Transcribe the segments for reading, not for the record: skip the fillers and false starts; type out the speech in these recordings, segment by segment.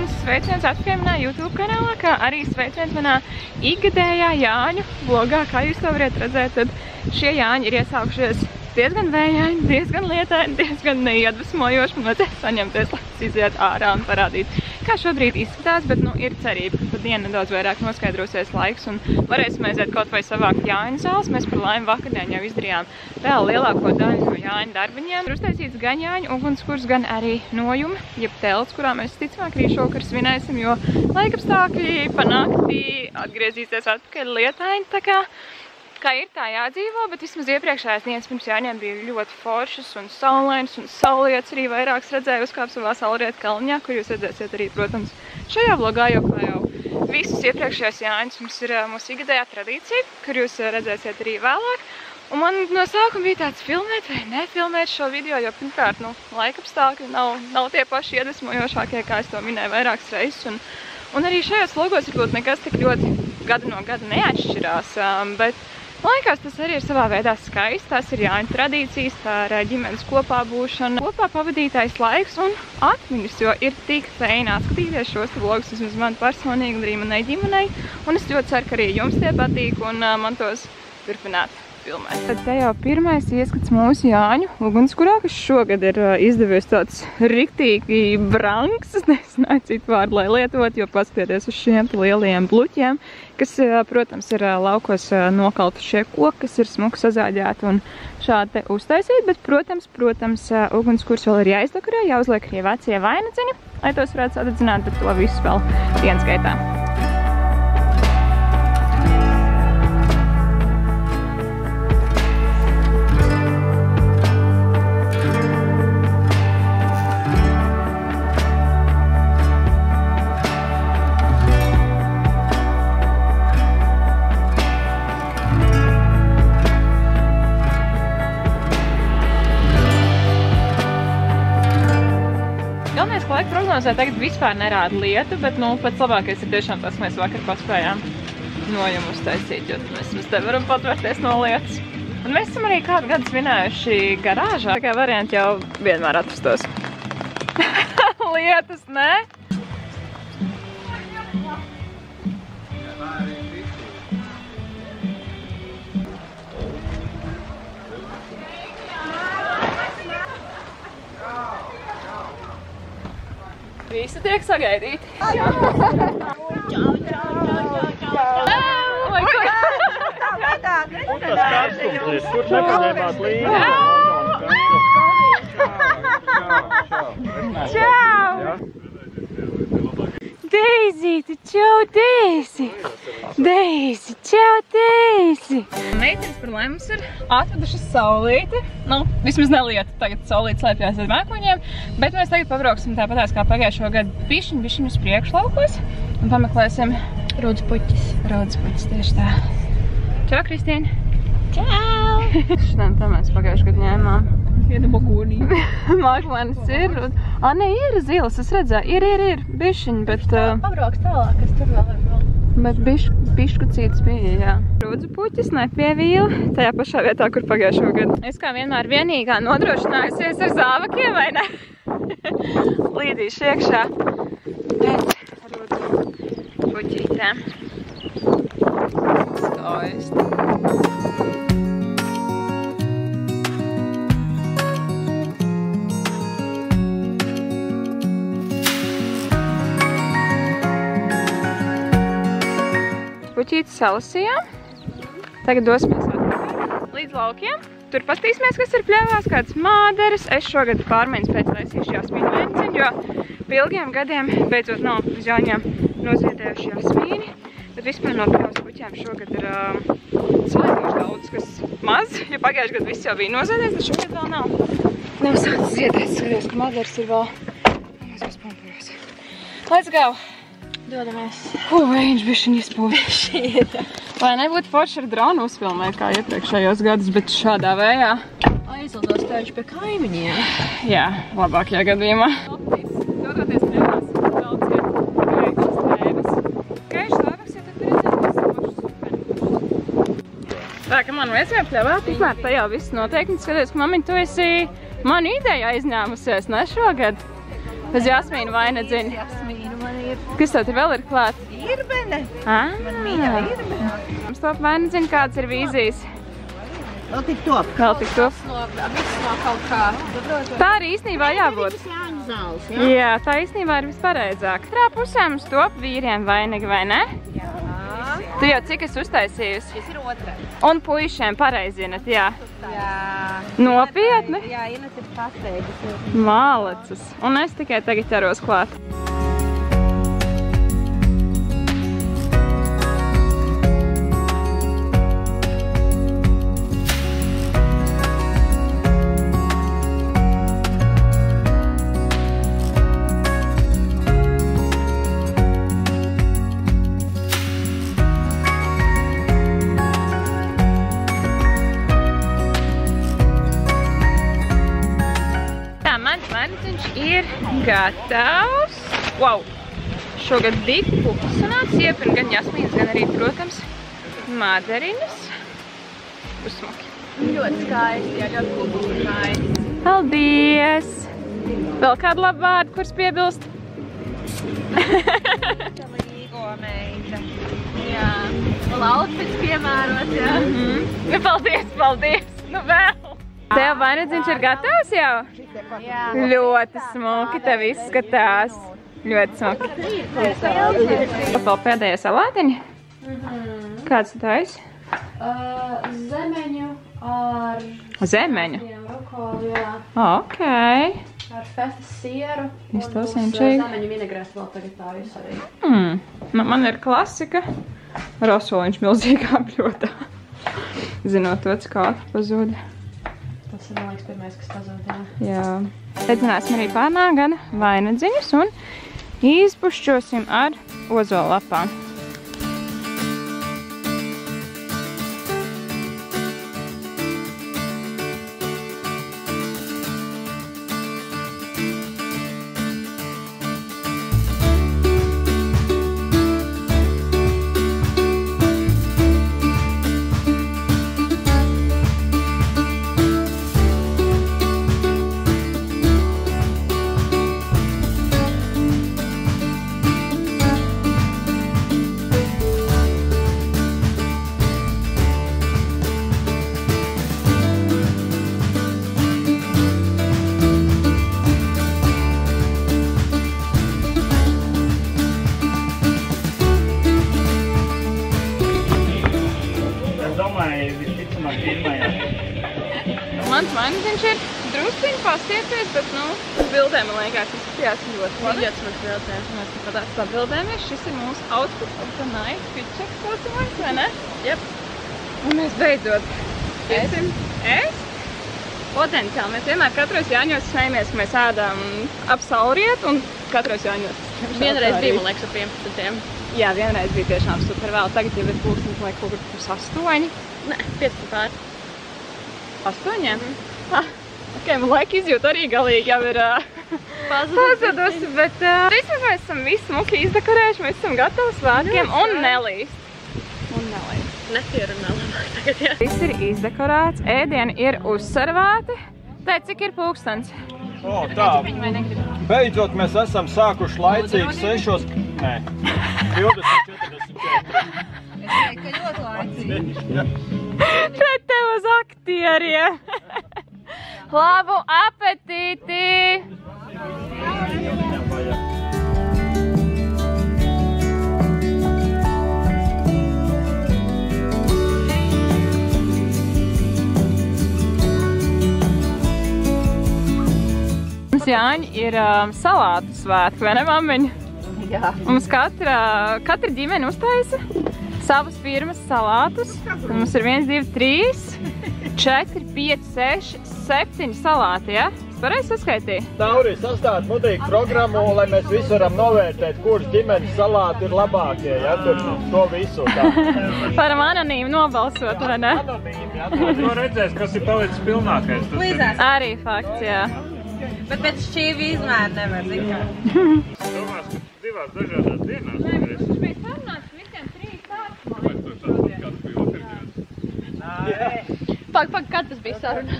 un sveiciens atpieminā YouTube kanālā, kā arī sveiciens manā ikgadējā Jāņu vlogā. Kā jūs to varat redzēt, tad šie Jāņi ir iesākušies diezgan vējaini, diezgan lietaini, diezgan neiedvesmojoši. Man vajadzēja saņemties, lai es iziet ārā un parādīt, kā šobrīd izskatās, bet, ir cerība, ka pa dienu nedaudz vairāk noskaidrosies laiks un varēsim aiziet kaut vai savākt Jāņu zāles. Mēs par laimi vakardien jau izdarījām vēl lielāko daļu no Jāņu darbiņiem. Tur uztaisīts gan Jāņu ugunskurs, gan arī nojumi, jeb telts, kurā mēs ticamāk arī šokar svinēsim, jo laikapstākļi pa nakti atgriezīsies atpakaļ lietaini, tā kā ir tā jādzīvo, bet vismaz iepriekšējās dienas pirms Jāņiem bija ļoti foršas un saulainas un saulietas arī vairākas redzēju uzkāp savā Saulrietu kalniņā, kur jūs redzēsiet arī, protams, šajā vlogā, jo kā jau visus iepriekšējos Jāņus mums ir mūsu ikgadējā tradīcija, kur jūs redzēsiet arī vēlāk. Un man no sākuma bija tāds filmēt vai nefilmēt šo video, jo pirmkārt, laikapstākļi nav tie paši iedvesmojošākie, kā es to minēju vairākas reizes. Un arī šajos vlogos varbūt nekas tik ļoti gadu no gada neatšķirās, bet man liekas, tas arī ir savā veidā skaisti. Tās ir Jāņu tradīcijas, tā ir ģimenes kopā būšana, kopā pavadītais laiks un atmiņas, jo ir tik feini atskatīties šos vlogus, vismaz man personīgi un arī manai ģimenei. Un es ļoti ceru, ka arī jums tie patīk un man tos turpināt filmēt. Tad te jau pirmais ieskats mūsu Jāņu ugunskurā, kas šogad ir izdevies tāds riktīgi branks. Es nezināju citu vārdu, lai lietot, jo paskatieties uz šiem lielajiem bluķiem, kas, protams, ir laukos nokalti šie koki, kas ir smuki sazāģēti un šādi te uztaisīti, bet, protams, ugunskurs vēl ir jāizdekorē, jāuzliek arī vecie vainadziņi, lai tos varētu sadedzināt, bet to visu vēl dienas gaitā. Laika prognozē tagad vispār nerāda lietu, bet, pats labākais ir tiešām tas, ka mēs vakar paspējām nojumu uztaisīt, jo mēs te varam patvērties no lietas. Un mēs esam arī kādu gadu svinējuši garāžā, tā kā varianti jau vienmēr atrastos. Lietas, ne? Visi tiek sagaidīti. Čau! Un tas karstums, kur nepaņēmāt līniju. Čau! Deizīti, čau, Deisi! Deisi, čau, Deisi! Meitenes par lai mums ir atvedušas saulīti. Vismaz nelieta, tagad saulīti slēpjās ar mēkoņiem, bet mēs tagad pabrauksim tāpatās kā pagājušo gadu bišķiņ uz priekšlaukos un pameklēsim Rūdzpuķis. Rūdzpuķis, tieši tā. Čau, Kristīna! Čau! Šitam tā mēs pagājušo gadu ņēmām. Viena bakūnība. Mākmanis ir. Ne, ir zilas, es redzēju. Ir bišķiņ, bet... Pabrauks tālāk, kas tur vēl ir vēl. Bet biškucītis bija, jā. Rūdzpuķis nepievīla tajā pašā vietā, kur pagājušo gadu. Es kā vienmēr vienīgā nodrošinājusies ar zāvakiem, vai ne? Līdīšu iekšā pēc rūdzpuķītēm. Skaisti. Puķītes salasījām. Tagad dosimies atpakaļ līdz laukiem. Tur pastīsimies, kas ir pļāvās, kādas māderes. Es šogad pārmaiņas pēc taisīšu Jāsmīnu vainadziņu, jo pie ilgiem gadiem beidzot nav uz Jāņiem noziedējuši Jāsmīni. Bet vispār no pļāvas puķiem šogad ir salīdzinoši daudz, kas maz, jo pagājuši gadu viss jau bija noziedēts, bet šogad vēl nav sācis ziedēt. Skaties, ka māderes ir vēl mazos pumpuļos. Let's go! Dodamies. Viņš bišķiņ izpūta. Lai nebūtu forši ar dronu uzfilmēt kā iepriekšējos gadus, bet šādā vējā. Aizlidos tējuši pie kaimiņiem. Jā, labākajā gadījumā. Dodoties pļāvās, daudz ir veiklas tēvas. Gaišs Starbucks, ja tad redzēt, super. Tā, ka man vajadzēja pļāvā, tikmēr tajā viss noteikti. Skaties, ka mamiņ, tu esi manu ideju aizņēmusies, ne šogad? Uz Jāsmīnu vainadziņu. Jāsmīnu man Kas tev tur vēl ir klāt? Irbene. Man mīļā irbene. Mums top vai nezinu, kāds ir vīzijas. Vēl tik top. Vēl tik top. Viss no kaut kā. Tā arī īstenībā jābūt. Jāņu zāles, Jā, tā īstenībā ir vispareizāk. Katrā pusē mums top vīriem vainagi, vai ne? Jā. Tu jau cik esi uztaisījusi? Šis ir otra. Un puišiem pareizinat, jā. Jā. Nopietni? Jā, Ines ir pasteidus. Mālecas. Un es tikai tagad ķeros klāt. Mans ir gatavs. Wow! Šogad divi pupas sanāca. Iepirkt gan jasmīnas, gan arī, protams, madarinas. Uzsmuki. Ļoti skaisti, jā, ļoti kultūraiski. Paldies! Vēl kādu labu vārdu, kurš piebilst? Līgo meita. Jā. Vēl outfits piemērots, jā. Nu, paldies, paldies! Nu vēl! Tev vainadziņš ir gatavs jau? Jā. Ļoti smuki tev izskatās. Ļoti smuki. Vēl pēdējā salātiņa? Kāds tu taisi? Zemeņu ar... Zemeņu? Rokoli, jā. Ok. Ar festas sieru. Izklausījuši. Zemeņu vinegrēs vēl tagad tā visu arī. Nu, man ir klasika. Rosoliņš milzīgā bļodā. Zinot to, cik ātri pazuda. Tas ir, man liekas, pirmais, kas pazūd, jā. Jā. Redzināsim arī pārnā gada vainadziņus un izpušķosim ar ozolapām. Mans vainadziņš ir drusciņi pastiepies, bet, nu, bildē, man liekas, izskatījās ļoti labi. Ļoti smuks bildē. Mēs tāpēc tā bildēmies. Šis ir mūsu outfit of the night. Pitcheks klausimais, vai ne? Jep. Un mēs beidzot ēsim ēst. Potenciāli. Mēs vienmēr katros jāņos smejamies, ka mēs ēdām ap saulrietu un katros jāņos. Vienreiz bija, man liekas, ap 11. Jā, vienreiz bija tiešām super vēl. Tagad jau ir pulkstens, lai kaut kur pus 8. Nē, 15 pār. 8? Ok, man laika izjūt arī galīgi jau ir pazudusi, bet vismaz mēs esam visi smuki izdekorējuši, mēs esam gatavi svētkiem un nelīst. Nepierunā labāk tagad, jā. Viss ir izdekorēts, ēdieni ir uzservēti. Tēt, cik ir pulkstens? O, tā. Beidzot mēs esam sākuši laicīgi 6. Nē, 20:44. Es teiktu, ka ļoti laicīgi. Pret tev uz aktieriem. Labu apetīti! Mums Jāņi ir salātu svētki, vai ne, mammiņa? Jā. Mums katra ģimene uztaisa savas firmas salātus. Mums ir 1, 2, 3, 4, 5, 6, 7 salāti, ja? Es pareizi saskaitīju? Taurī sastāst mudīgu programmu, lai mēs visi varam novērtēt, kuras ģimenes salāti ir labākie, ja? Tur to visu tā. Varam anonīmi nobalsot, vai ne? Anonīmi, ja? To redzēs, kas ir palicis pilnākais. Līdzās. Arī fakts, jā. Bet pēc šī izmēra nevar zināt. Domās, ka divās dažādās dienās. Nē, bet viņš bija sarunāts visiem 3 sākumā. Pak, kad tas bija saruna?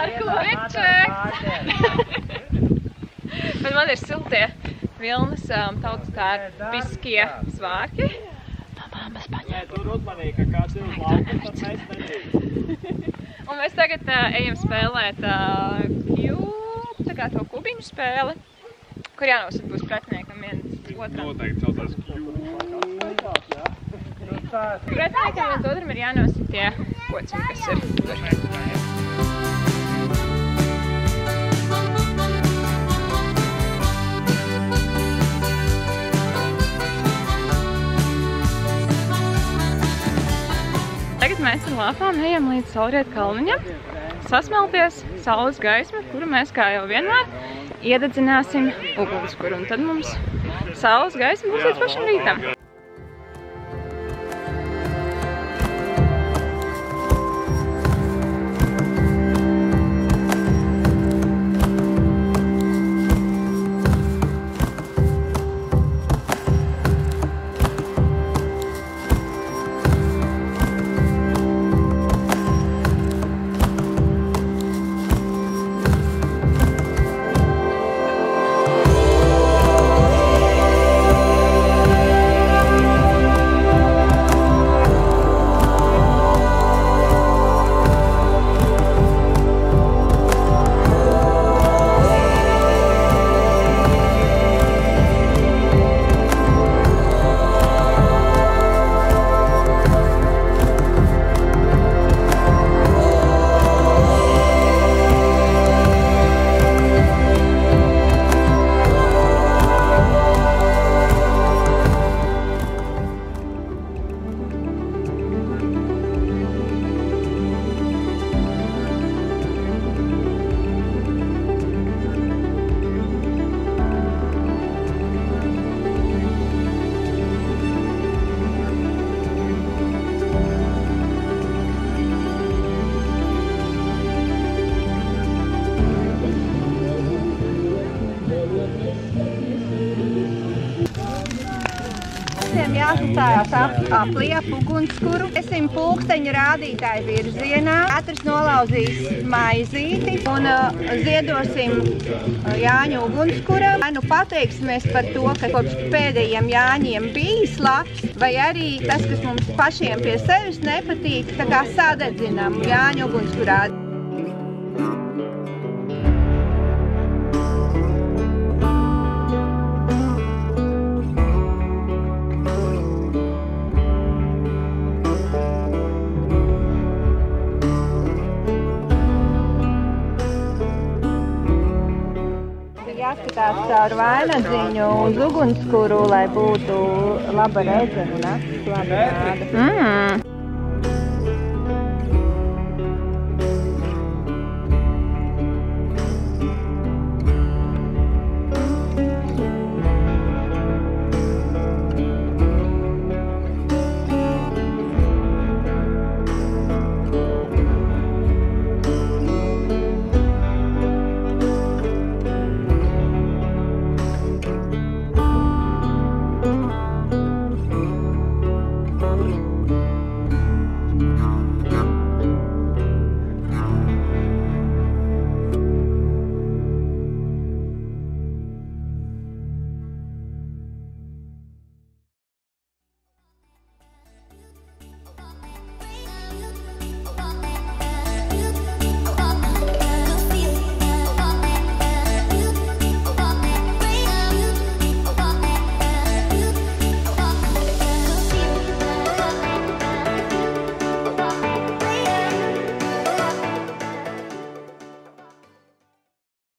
Ar ko? Bet man ir siltie Vilnas tautas tērpiskie svārki. No mammas paņem. Nē, tur uzmanīgi, ka kāds ir uz lauku, tad mēs nedrīkst. Un mēs tagad ejam spēlēt tā kā to kubiņu spēli, kur jānosaka būs pretiniekam viens otram. Noteikti celtās Pretiniekam viens otram ir jānosaka tie kociņi, kas ir tur. Tagad mēs ar lāpām ejam līdz Saulrietu kalniņam, sasmelties saules gaismu, kuru mēs, kā jau vienmēr, iededzināsim ugunskuru. Un tad mums saules gaisma būs līdz pašam rītam. Jāskatās apliep ugunskuru. Esim pulksteņa rādītāju virzienā. Katrs nolauzīs maizīti un ziedosim Jāņu ugunskura. Vai nu pateiksimies par to, ka kopš pēdējiem Jāņiem bijis labs, vai arī tas, kas mums pašiem pie sevis nepatīk, tā kā sadedzinām Jāņu ugunskurā. Jāskatās caur vainadziņu uz ugunskuru, lai būtu laba redzama un acis laba rāda.